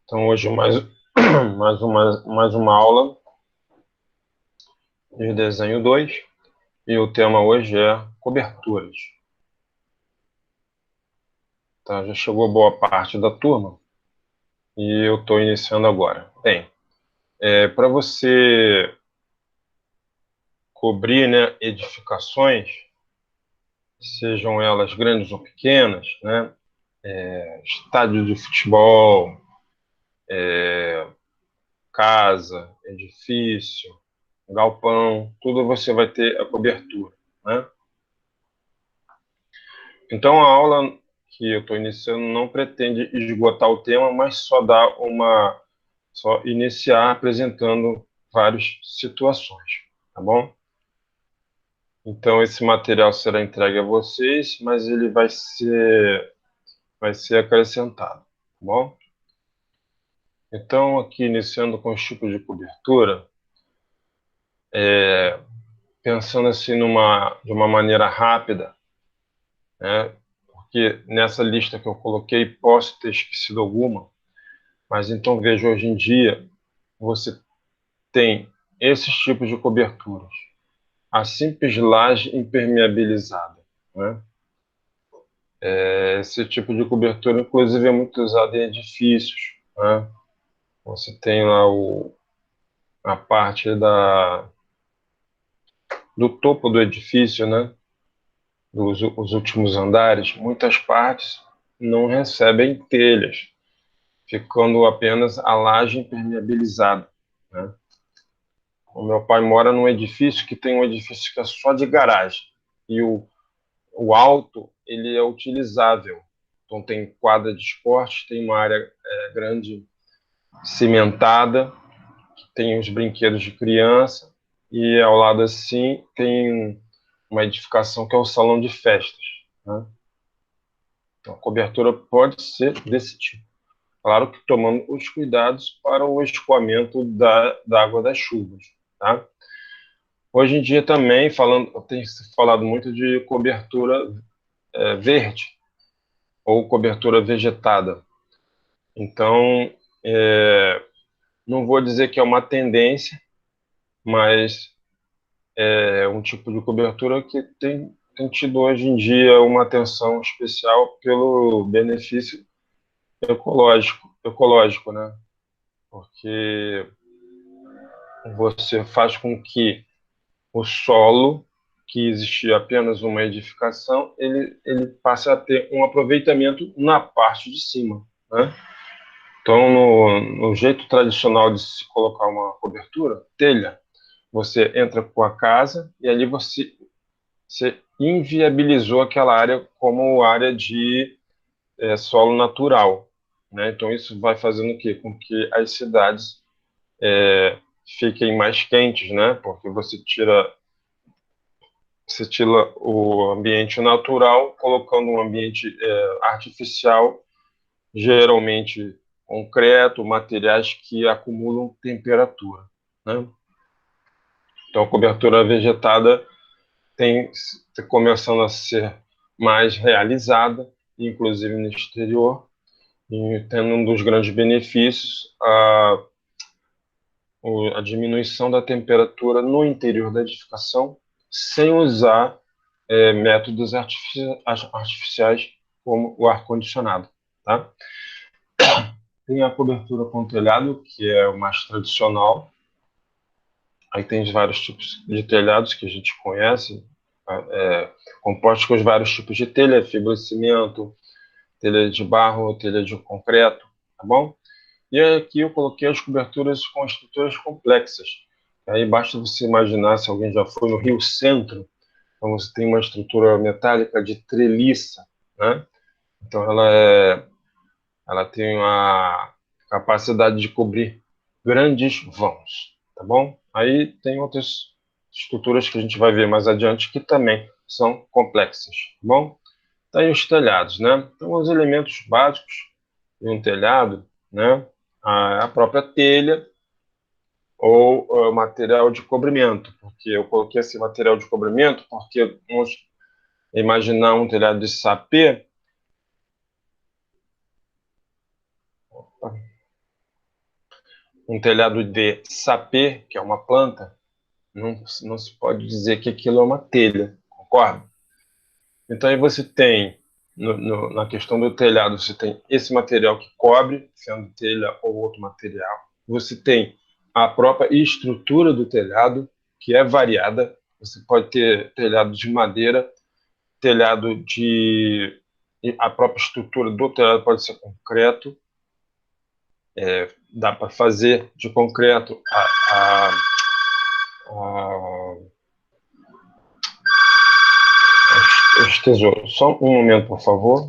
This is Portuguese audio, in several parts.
Então, hoje mais uma aula de desenho 2 e o tema hoje é coberturas. Tá? Já chegou boa parte da turma e eu estou iniciando agora. Bem, para você cobrir, né, edificações, sejam elas grandes ou pequenas, né, estádio de futebol, casa, edifício, galpão, tudo você vai ter a cobertura, né? Então, a aula que eu estou iniciando não pretende esgotar o tema, mas só iniciar apresentando várias situações, tá bom? Então, esse material será entregue a vocês, mas ele vai ser acrescentado, tá bom? Então, aqui iniciando com os tipos de cobertura, pensando assim de uma maneira rápida, né? Porque nessa lista que eu coloquei posso ter esquecido alguma, mas então veja, hoje em dia você tem esses tipos de coberturas. A simples laje impermeabilizada, né? Esse tipo de cobertura, inclusive, é muito usado em edifícios, né? Você tem lá a parte do topo do edifício, né? Os últimos andares, muitas partes não recebem telhas, ficando apenas a laje impermeabilizada, né? O meu pai mora num edifício que tem um edifício que é só de garagem, e o alto ele é utilizável. Então tem quadra de esporte, tem uma área grande cimentada, tem os brinquedos de criança e ao lado assim tem uma edificação que é o salão de festas, né? Então a cobertura pode ser desse tipo. Claro que tomando os cuidados para o escoamento da água das chuvas, tá? Hoje em dia também tem se falado muito de cobertura verde ou cobertura vegetada. Então, não vou dizer que é uma tendência, mas é um tipo de cobertura que tem tido hoje em dia uma atenção especial pelo benefício ecológico, né? Porque você faz com que o solo, que existia apenas uma edificação, ele passe a ter um aproveitamento na parte de cima, né? Então, no jeito tradicional de se colocar uma cobertura, telha, você entra com a casa e ali você inviabilizou aquela área como área de solo natural, né? Então, isso vai fazendo o quê? Com que as cidades fiquem mais quentes, né? Porque você tira o ambiente natural, colocando um ambiente artificial, geralmente concreto, materiais que acumulam temperatura, né? Então, a cobertura vegetada está começando a ser mais realizada, inclusive no exterior, e tendo um dos grandes benefícios a diminuição da temperatura no interior da edificação, sem usar métodos artificiais como o ar-condicionado, tá? Tem a cobertura com telhado, que é o mais tradicional. Aí tem vários tipos de telhados que a gente conhece, compostos com os vários tipos de telha, fibra de cimento, telha de barro, telha de concreto, tá bom? E aqui eu coloquei as coberturas com estruturas complexas. Aí basta você imaginar, se alguém já foi no Rio Centro, então você tem uma estrutura metálica de treliça, né? Então ela tem a capacidade de cobrir grandes vãos, tá bom? Aí tem outras estruturas que a gente vai ver mais adiante que também são complexas, tá bom? Tá aí os telhados, né? Então, os elementos básicos de um telhado, né? A própria telha ou material de cobrimento, porque eu coloquei esse material de cobrimento porque vamos imaginar um telhado de sapê. um telhado de sapê, que é uma planta, não se pode dizer que aquilo é uma telha, concorda? Então aí você tem, na questão do telhado, você tem esse material que cobre, sendo telha ou outro material. Você tem a própria estrutura do telhado, que é variada. Você pode ter telhado de madeira, telhado de... A própria estrutura do telhado pode ser concreto, dá para fazer de concreto a, os tesouros. Só um momento, por favor.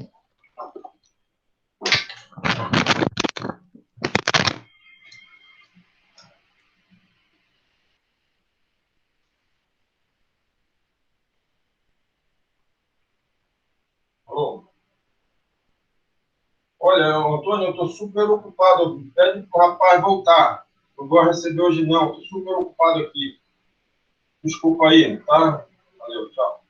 Alô? Olha, Antônio, eu estou super ocupado. Pede para o rapaz voltar. Não vou receber hoje, não. Estou super ocupado aqui. Desculpa aí, tá? Valeu, tchau.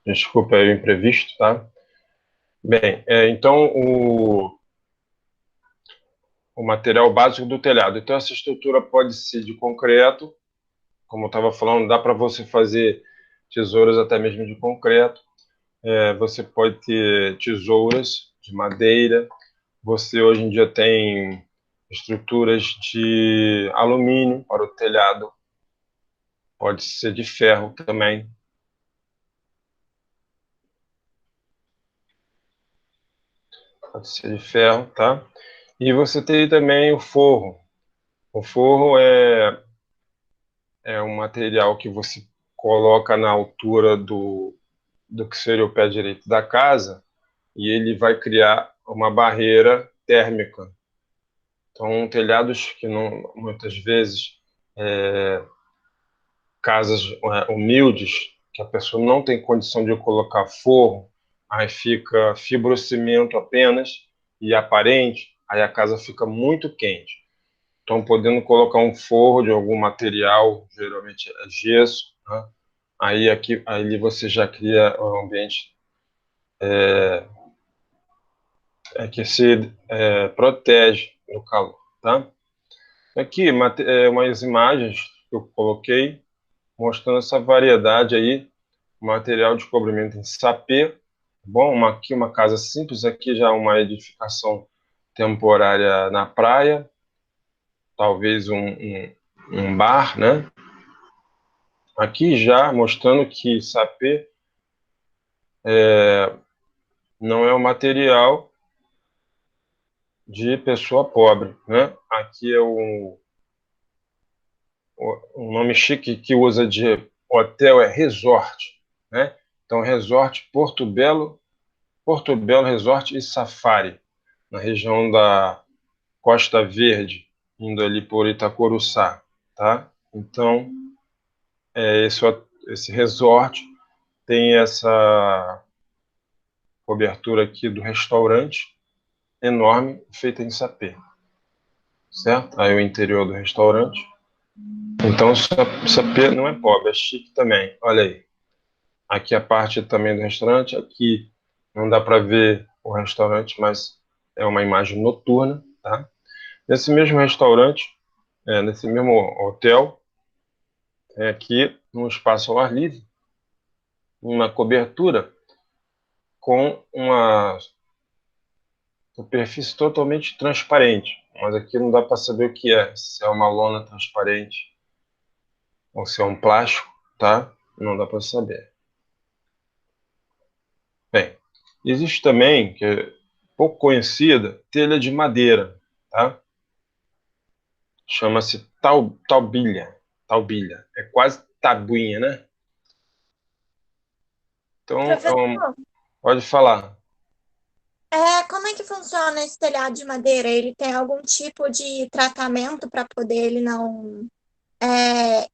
Desculpa aí o imprevisto, tá? Bem, então o material básico do telhado. Então, essa estrutura pode ser de concreto, como eu estava falando, dá para você fazer tesouras até mesmo de concreto. Você pode ter tesouras de madeira. Você hoje em dia tem estruturas de alumínio para o telhado. Pode ser de ferro também. Pode ser de ferro, tá? E você tem também o forro. O forro é um material que você coloca na altura do que seria o pé direito da casa e ele vai criar uma barreira térmica. Então, telhados que não, muitas vezes, casas humildes, que a pessoa não tem condição de colocar forro, aí fica fibrocimento apenas e aparente, aí a casa fica muito quente. Então, podendo colocar um forro de algum material, geralmente é gesso, né? Aí aqui, aí você já cria um ambiente que se protege do calor, tá? Aqui, umas imagens que eu coloquei mostrando essa variedade aí, material de cobrimento em sapê. Bom, aqui uma casa simples, aqui já uma edificação temporária na praia, talvez um bar, né? Aqui já mostrando que sapê não é um material de pessoa pobre, né? Aqui é um nome chique que usa de hotel é resort, né? Então, resort Porto Belo Resort e Safari, na região da Costa Verde, indo ali por Itacoruçá, tá? Então, esse resort tem essa cobertura aqui do restaurante enorme, feita em sapê, certo? Aí o interior do restaurante. Então, sapê não é pobre, é chique também. Olha aí. Aqui a parte também do restaurante. Aqui não dá para ver o restaurante, mas é uma imagem noturna, tá? Nesse mesmo restaurante, nesse mesmo hotel, tem aqui um espaço ao ar livre, uma cobertura com uma superfície totalmente transparente. Mas aqui não dá para saber o que é, se é uma lona transparente ou se é um plástico, tá? Não dá para saber. Bem, existe também, que é pouco conhecida, telha de madeira, tá? Chama-se taubilha. Taubilha. É quase tabuinha, né? Então, Professor, pode falar. como é que funciona esse telhado de madeira? Ele tem algum tipo de tratamento para poder ele não é,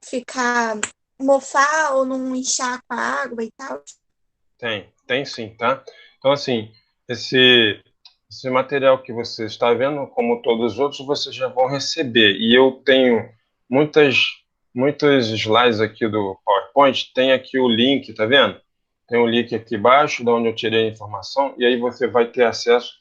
ficar. mofar ou não inchar com a água e tal? Tem sim, tá? Então, assim, esse material que você está vendo, como todos os outros, vocês já vão receber. E eu tenho muitas, muitos slides aqui do PowerPoint, tem aqui o link, tá vendo? Tem um link aqui embaixo, de onde eu tirei a informação, e aí você vai ter acesso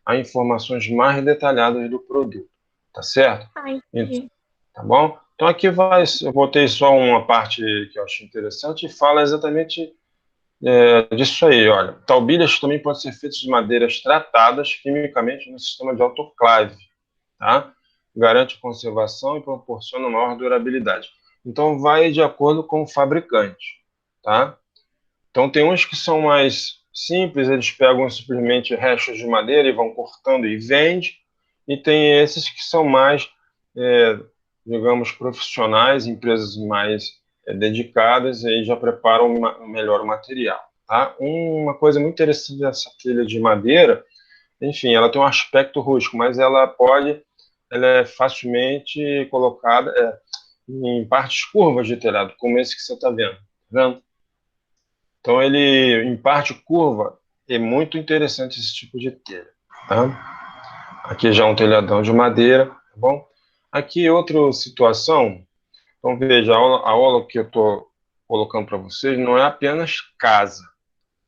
a informações mais detalhadas do produto, tá certo? Ah, E- entendi. Tá bom? Então aqui eu botei só uma parte que eu achei interessante e fala exatamente disso aí, olha. Talbilhas também podem ser feitas de madeiras tratadas quimicamente no sistema de autoclave, tá? Garante conservação e proporciona maior durabilidade. Então, vai de acordo com o fabricante, tá? Então, tem uns que são mais simples, eles pegam simplesmente restos de madeira e vão cortando e vende, e tem esses que são mais, é, digamos, profissionais, empresas mais dedicadas, e aí já preparam melhor o material, tá? Uma coisa muito interessante dessa telha de madeira, enfim, ela tem um aspecto rústico, mas ela é facilmente colocada em partes curvas de telhado, como esse que você está vendo, tá vendo? Então, ele, em parte curva, é muito interessante esse tipo de telha, tá? Aqui já é um telhadão de madeira, tá bom? Aqui outra situação, então veja, a aula que eu estou colocando para vocês não é apenas casa,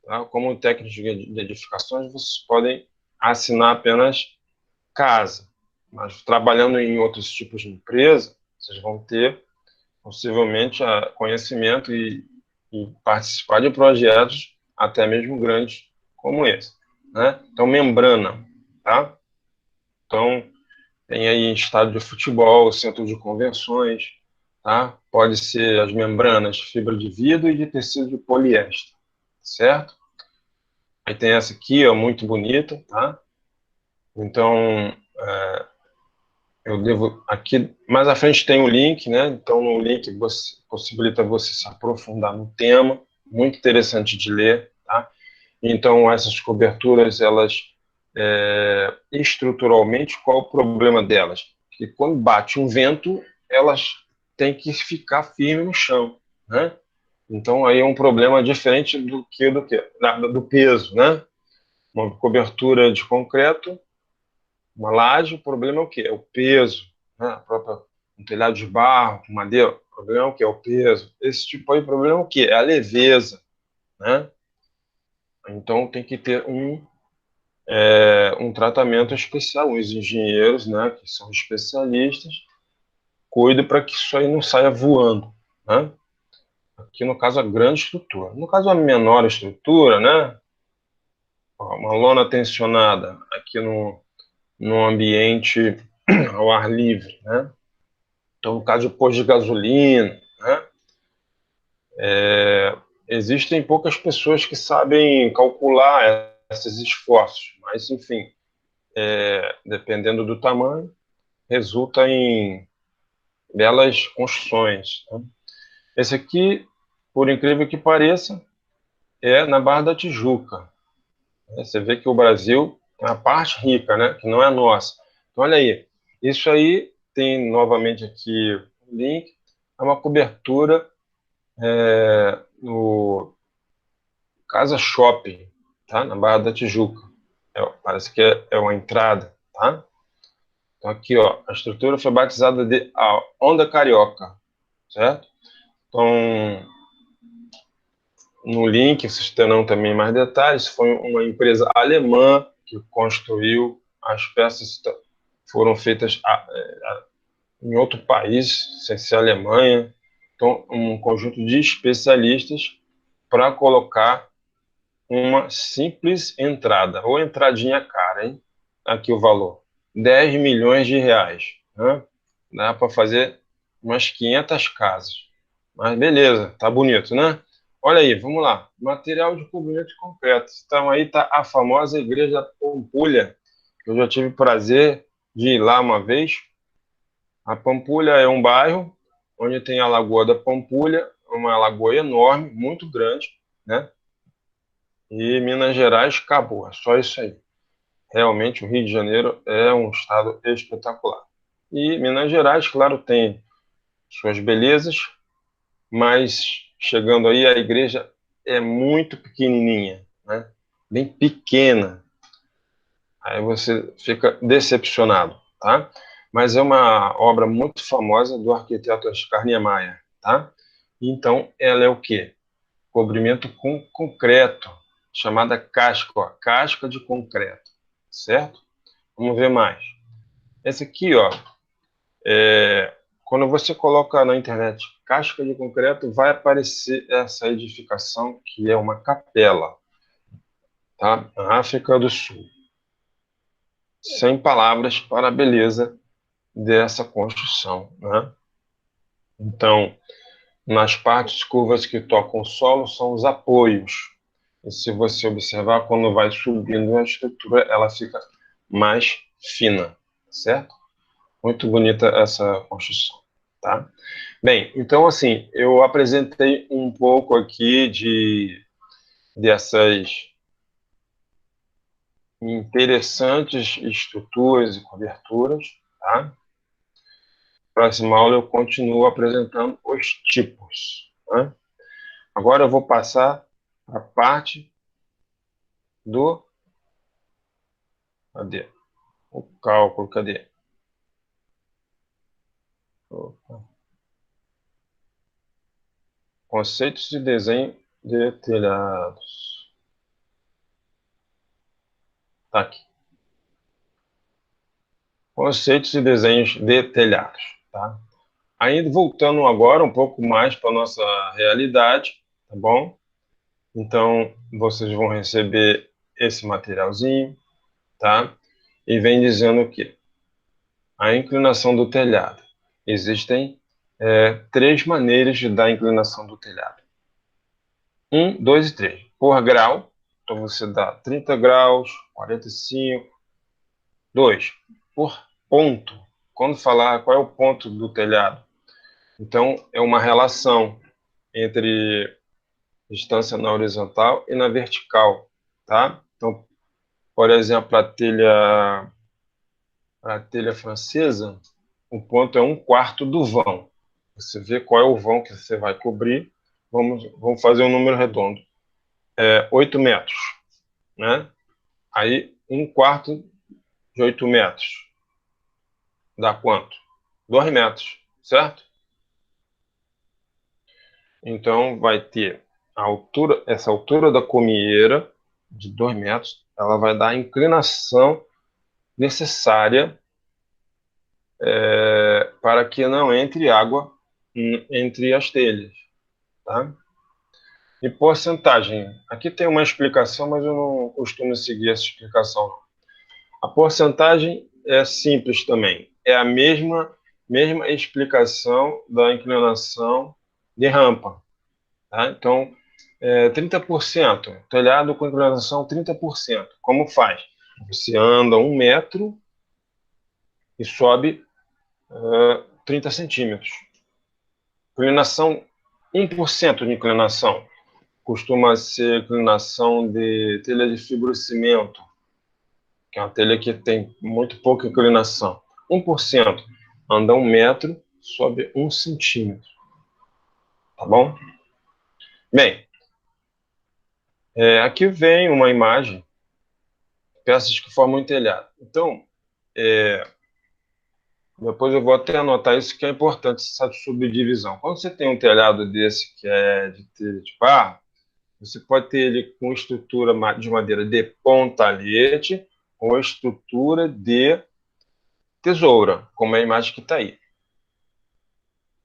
tá? Como técnicos de edificações, vocês podem assinar apenas casa, mas trabalhando em outros tipos de empresa, vocês vão ter possivelmente conhecimento e participar de projetos até mesmo grandes como esse, né? Então, membrana, tá? Então, tem aí estádio de futebol, centro de convenções, tá? Pode ser as membranas de fibra de vidro e de tecido de poliéster, certo? Aí tem essa aqui, ó, muito bonita, tá? Então, eu devo aqui mais à frente tem o link, né? Então no link você possibilita você se aprofundar no tema, muito interessante de ler, tá? Então essas coberturas elas estruturalmente qual o problema delas? Que quando bate um vento elas têm que ficar firme no chão, né? Então aí é um problema diferente do peso, né? Uma cobertura de concreto, uma laje, o problema é o quê? É o peso, né? Um telhado de barro, madeira, o problema é o quê? É o peso. Esse tipo aí, o problema é o quê? É a leveza, né? Então tem que ter um tratamento especial. Os engenheiros, né, que são especialistas, cuidam para que isso aí não saia voando, né? Aqui no caso a grande estrutura. No caso a menor estrutura, né? Uma lona tensionada aqui no ambiente ao ar livre, né? Então, no caso de posto de gasolina, né, existem poucas pessoas que sabem calcular esses esforços, mas, enfim, dependendo do tamanho, resulta em belas construções, né? Esse aqui, por incrível que pareça, é na Barra da Tijuca. Você vê que o Brasil é a parte rica, né, que não é nossa. Então, olha aí, isso aí tem novamente aqui o link, é uma cobertura no Casa Shopping, tá? Na Barra da Tijuca. Parece que é uma entrada, tá? Então aqui, ó, a estrutura foi batizada de a Onda Carioca, certo? Então, no link vocês terão também mais detalhes. Foi uma empresa alemã que construiu as peças foram feitas em outro país, sem ser Alemanha. Então, um conjunto de especialistas para colocar uma simples entrada, ou entradinha cara, hein? Aqui o valor, 10 milhões de reais, né? Dá para fazer umas 500 casas. Mas beleza, tá bonito, né? Olha aí, vamos lá. Material de cobrimento de concreto. Então aí tá a famosa Igreja da Pampulha, que eu já tive o prazer de ir lá uma vez. A Pampulha é um bairro onde tem a Lagoa da Pampulha, uma lagoa enorme, muito grande, né? E Minas Gerais acabou, é só isso aí. Realmente o Rio de Janeiro é um estado espetacular. E Minas Gerais, claro, tem suas belezas, mas chegando aí, a igreja é muito pequenininha, né? Bem pequena. Aí você fica decepcionado, tá? Mas é uma obra muito famosa do arquiteto Oscar Niemeyer, tá? Então, ela é o quê? Cobrimento com concreto, chamada casca, ó, casca de concreto, certo? Vamos ver mais. Esse aqui, ó, quando você coloca na internet casca de concreto, vai aparecer essa edificação que é uma capela, tá? Na África do Sul. Sem palavras para a beleza dessa construção, né? Então, nas partes curvas que tocam o solo são os apoios. E se você observar, quando vai subindo a estrutura, ela fica mais fina, certo? Muito bonita essa construção, tá? Bem, então, assim, eu apresentei um pouco aqui dessas interessantes estruturas e coberturas, tá? Próxima aula eu continuo apresentando os tipos, né? Agora eu vou passar a parte do... Cadê? O cálculo, cadê? Opa. Conceitos de desenho de telhados. Tá aqui. Conceitos de desenhos de telhados, tá? Ainda voltando agora um pouco mais para a nossa realidade, tá bom? Então, vocês vão receber esse materialzinho, tá? E vem dizendo o quê? A inclinação do telhado. Existem três maneiras de dar a inclinação do telhado. 1, 2 e 3. Por grau, então você dá 30 graus, 45. 2, por ponto. Quando falar qual é o ponto do telhado, então é uma relação entre distância na horizontal e na vertical, tá? Então, por exemplo, a telha francesa, o ponto é 1/4 do vão. Você vê qual é o vão que você vai cobrir. Vamos fazer um número redondo. 8 metros, né? Aí, 1/4 de 8 metros. Dá quanto? 2 metros, certo? Então, vai ter essa altura da comieira, de 2 metros, ela vai dar a inclinação necessária para que não entre água entre as telhas, tá? E porcentagem. Aqui tem uma explicação, mas eu não costumo seguir essa explicação, não. A porcentagem é simples também. É a mesma explicação da inclinação de rampa, tá? Então, 30%, telhado com inclinação 30%. Como faz? Você anda 1 metro e sobe 30 centímetros. Inclinação, 1% de inclinação. Costuma ser inclinação de telha de fibrocimento, que é uma telha que tem muito pouca inclinação. 1%. Anda 1 metro, sobe 1 centímetro. Tá bom? Bem, aqui vem uma imagem, peças que formam um telhado. Então, depois eu vou até anotar isso, que é importante, essa subdivisão. Quando você tem um telhado desse, que é de telha de barro, você pode ter ele com estrutura de madeira de pontalete ou estrutura de tesoura, como é a imagem que está aí.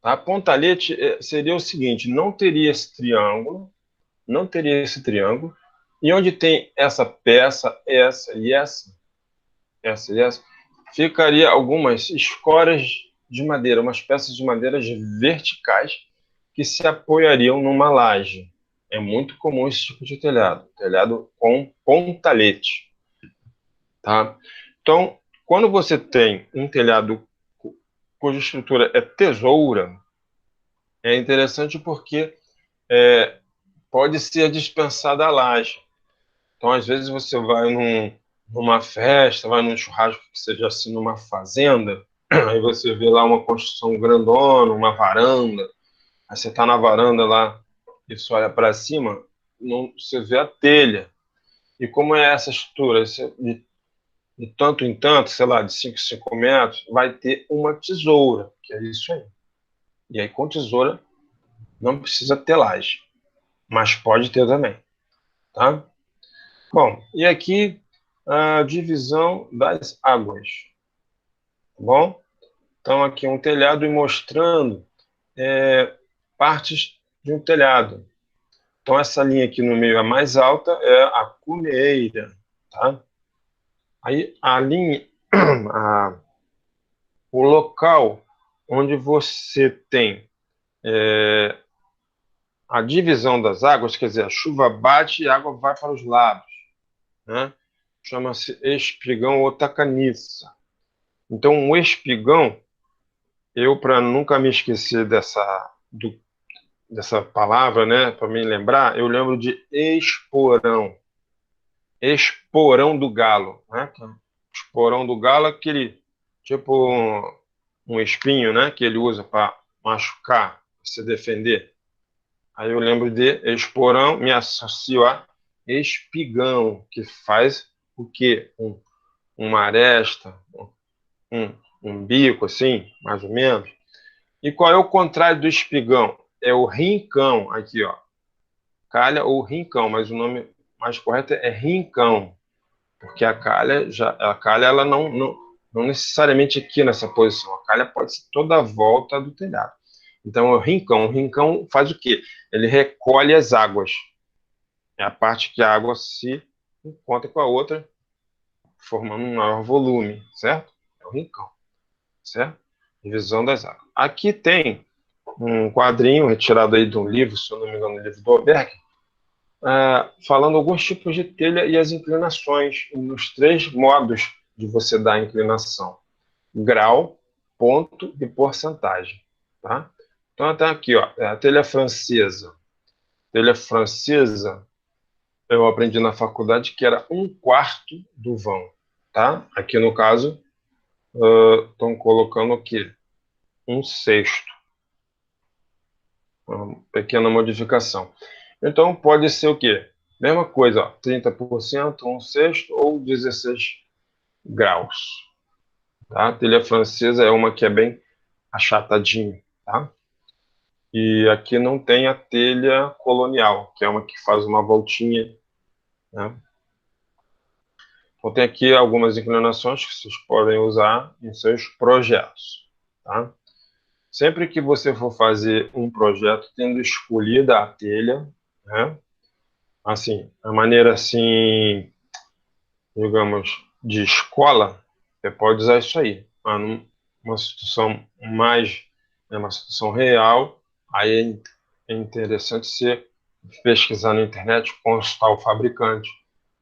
A pontalete seria o seguinte, não teria esse triângulo, e onde tem essa peça, essa e essa, ficaria algumas escoras de madeira, umas peças de madeira verticais que se apoiariam numa laje. É muito comum esse tipo de telhado com pontalete, tá? Então, quando você tem um telhado cuja estrutura é tesoura, é interessante porque pode ser dispensada a laje. Então, às vezes, você vai numa festa, vai num churrasco que seja assim, numa fazenda, aí você vê lá uma construção grandona, uma varanda, Aí você está na varanda lá e você olha para cima, não, você vê a telha. E como é essa estrutura? De tanto em tanto, sei lá, de 5 em 5 metros, vai ter uma tesoura, que é isso aí. E aí, com tesoura, não precisa ter laje, mas pode ter também, tá? Bom, e aqui a divisão das águas, tá bom? Então, aqui um telhado e mostrando partes de um telhado. Então, essa linha aqui no meio, a mais alta, é a cumeira, tá? Aí, a linha, o local onde você tem a divisão das águas, quer dizer, a chuva bate e a água vai para os lados, né? Chama-se espigão ou tacaniça. Então, o espigão, eu, para nunca me esquecer dessa palavra, né, para me lembrar, eu lembro de esporão. Esporão do galo, né? Esporão do galo é aquele, tipo um espinho, né, que ele usa para machucar, se defender. Aí eu lembro de esporão, me associo a espigão, que faz o quê? Uma aresta, um, um bico, assim, mais ou menos. E qual é o contrário do espigão? É o rincão, aqui, ó. Calha ou rincão, mas o nome mais correto é rincão, porque a calha ela não necessariamente aqui nessa posição. A calha pode ser toda a volta do telhado. Então, é o rincão. O rincão faz o quê? Ele recolhe as águas. É a parte que a água se encontra com a outra, formando um maior volume, certo? É o rincão, certo? Divisão das águas. Aqui tem um quadrinho retirado aí de um livro, se eu não me engano, do livro do Alberg, falando alguns tipos de telha e as inclinações, nos três modos de você dar a inclinação: grau, ponto e porcentagem, tá? Então, até aqui, ó, a telha francesa. Telha francesa, eu aprendi na faculdade que era um quarto do vão, tá? Aqui no caso, estão colocando aqui um sexto, uma pequena modificação. Então, pode ser o quê? Mesma coisa, ó, 30%, um sexto ou 16 graus. Tá? A telha francesa é uma que é bem achatadinha. Tá? E aqui não tem a telha colonial, que é uma que faz uma voltinha. Né? Então, tem aqui algumas inclinações que vocês podem usar em seus projetos. Tá? Sempre que você for fazer um projeto, tendo escolhida a telha, né? Assim, a maneira assim, digamos, de escola, você pode usar isso aí. Mas numa situação mais, né, uma situação real, aí é interessante você pesquisar na internet, consultar o fabricante,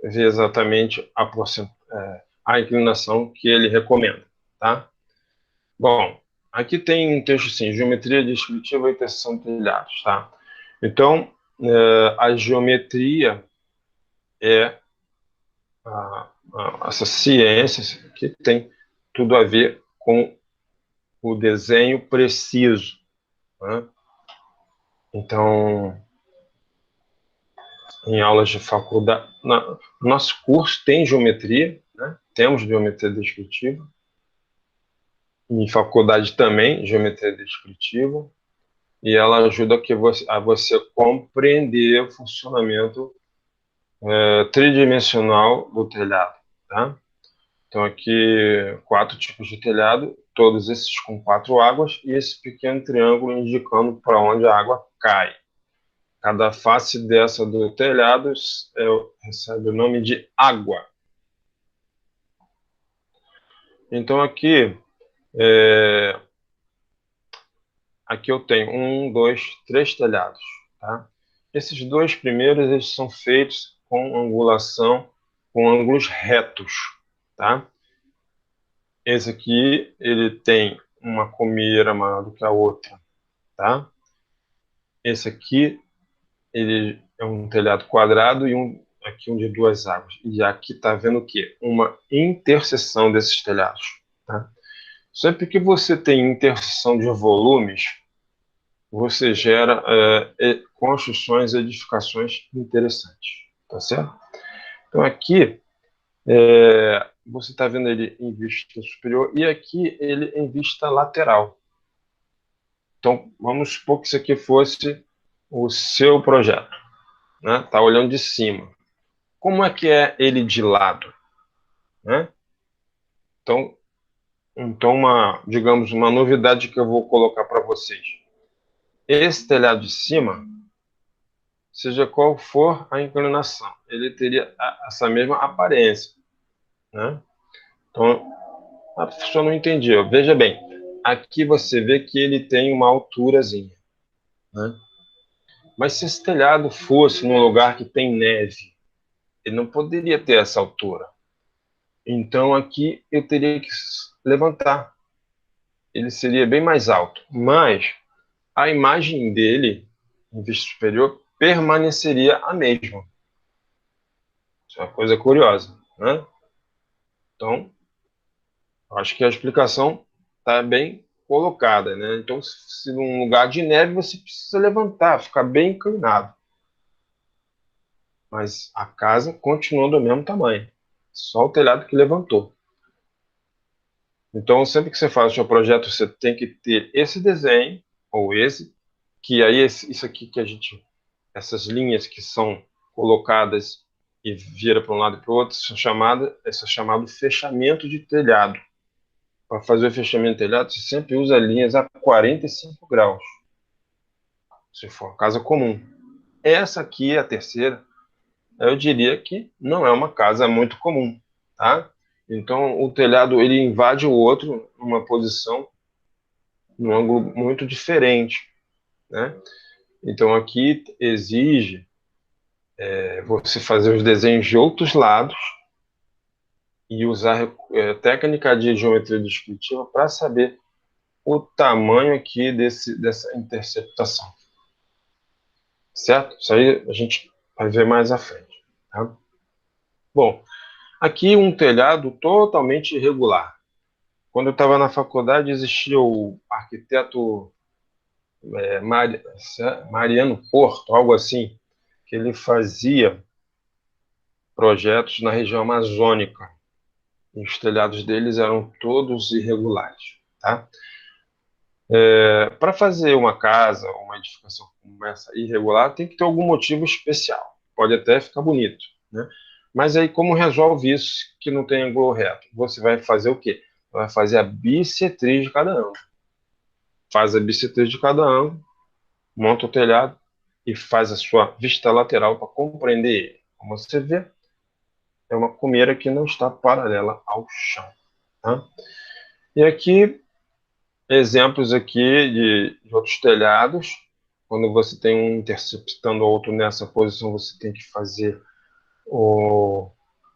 ver exatamente a inclinação que ele recomenda, tá? Bom, aqui tem um texto assim, geometria descritiva e teção de telhados, tá? Então, a geometria é essas ciências que tem tudo a ver com o desenho preciso, né? Então, em aulas de faculdade, nosso curso tem geometria, né? Temos geometria descritiva, em faculdade também, geometria descritiva, e ela ajuda a você compreender o funcionamento tridimensional do telhado, tá? Então, aqui, 4 tipos de telhado, todos esses com 4 águas, e esse pequeno triângulo indicando para onde a água cai. Cada face dessa do telhado recebe o nome de água. Então, aqui eu tenho 1, 2, 3 telhados. Tá? Esses dois primeiros eles são feitos com angulação, com ângulos retos. Tá? Esse aqui ele tem uma comeira maior do que a outra, tá? Esse aqui ele é um telhado quadrado e aqui um de duas águas. E aqui está vendo o quê? Uma interseção desses telhados, tá? Sempre que você tem interseção de volumes, você gera construções, edificações interessantes, tá certo? Então aqui você está vendo ele em vista superior e aqui ele em vista lateral. Então vamos supor que isso aqui fosse o seu projeto, né? Tá olhando de cima. Como é ele de lado, né? Então digamos, uma novidade que eu vou colocar para vocês. Esse telhado de cima, seja qual for a inclinação, ele teria essa mesma aparência, né? Então, a pessoa não entendia. Veja bem, aqui você vê que ele tem uma alturazinha, né? Mas se esse telhado fosse num lugar que tem neve, ele não poderia ter essa altura. Então aqui eu teria que levantar. Ele seria bem mais alto. Mas a imagem dele, em vista superior, permaneceria a mesma. Isso é uma coisa curiosa, né? Então, acho que a explicação está bem colocada, né? Então, se num lugar de neve, você precisa levantar, ficar bem inclinado. Mas a casa continua do mesmo tamanho. Só o telhado que levantou. Então, sempre que você faz o seu projeto, você tem que ter esse desenho, ou esse, que aí isso aqui que a gente, essas linhas que são colocadas e vira para um lado e para o outro, isso é chamado fechamento de telhado. Para fazer o fechamento de telhado, você sempre usa linhas a 45 graus, se for casa comum. Essa aqui, a terceira, eu diria que não é uma casa muito comum, tá? Então, o telhado, ele invade o outro numa posição, num ângulo muito diferente, né? Então, aqui exige você fazer os desenhos de outros lados e usar técnica de geometria descritiva para saber o tamanho aqui dessa interceptação. Certo? Isso aí a gente vai ver mais à frente. Tá? Bom, aqui um telhado totalmente irregular. Quando eu estava na faculdade, existia o arquiteto Mariano Porto, algo assim, que ele fazia projetos na região amazônica. E os telhados deles eram todos irregulares. Tá? Para fazer uma casa, uma edificação como essa irregular, tem que ter algum motivo especial. Pode até ficar bonito, né? Mas aí, como resolve isso que não tem ângulo reto? Você vai fazer o quê? Vai fazer a bissetriz de cada ângulo. Faz a bissetriz de cada ângulo, monta o telhado e faz a sua vista lateral para compreender ele. Como você vê, é uma cumeira que não está paralela ao chão. Tá? E aqui exemplos aqui de outros telhados. Quando você tem um interceptando o outro nessa posição, você tem que fazer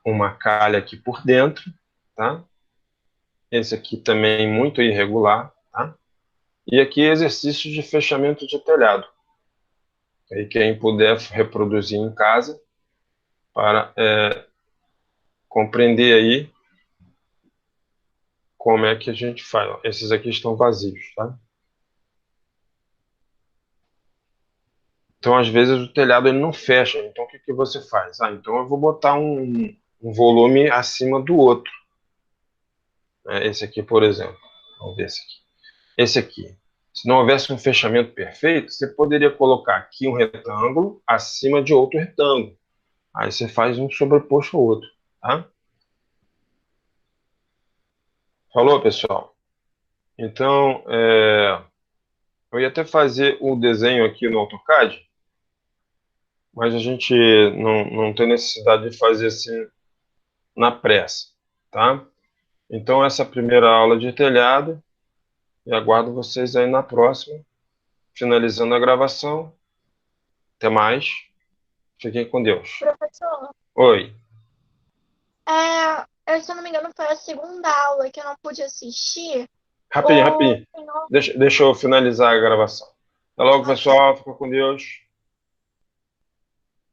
uma calha aqui por dentro, tá? Esse aqui também muito irregular, tá? E aqui exercícios de fechamento de telhado. Aí quem puder reproduzir em casa para compreender aí como é que a gente faz. Ó, esses aqui estão vazios, tá? Então, às vezes, o telhado ele não fecha. Então, o que, que você faz? Então eu vou botar um volume acima do outro. Esse aqui, por exemplo. Vamos ver esse aqui. Esse aqui. Se não houvesse um fechamento perfeito, você poderia colocar aqui um retângulo acima de outro retângulo. Aí você faz um sobreposto ao outro. Tá? Falou, pessoal? Então, eu ia até fazer o desenho aqui no AutoCAD, mas a gente não tem necessidade de fazer assim na pressa, tá? Então, essa é a primeira aula de telhado e aguardo vocês aí na próxima, finalizando a gravação. Até mais. Fiquem com Deus. Professor, Oi. se eu não me engano, foi a segunda aula que eu não pude assistir. Rapidinho, O rapidinho. senhor. Deixa eu finalizar a gravação. Até logo, Ok. pessoal. Fica com Deus.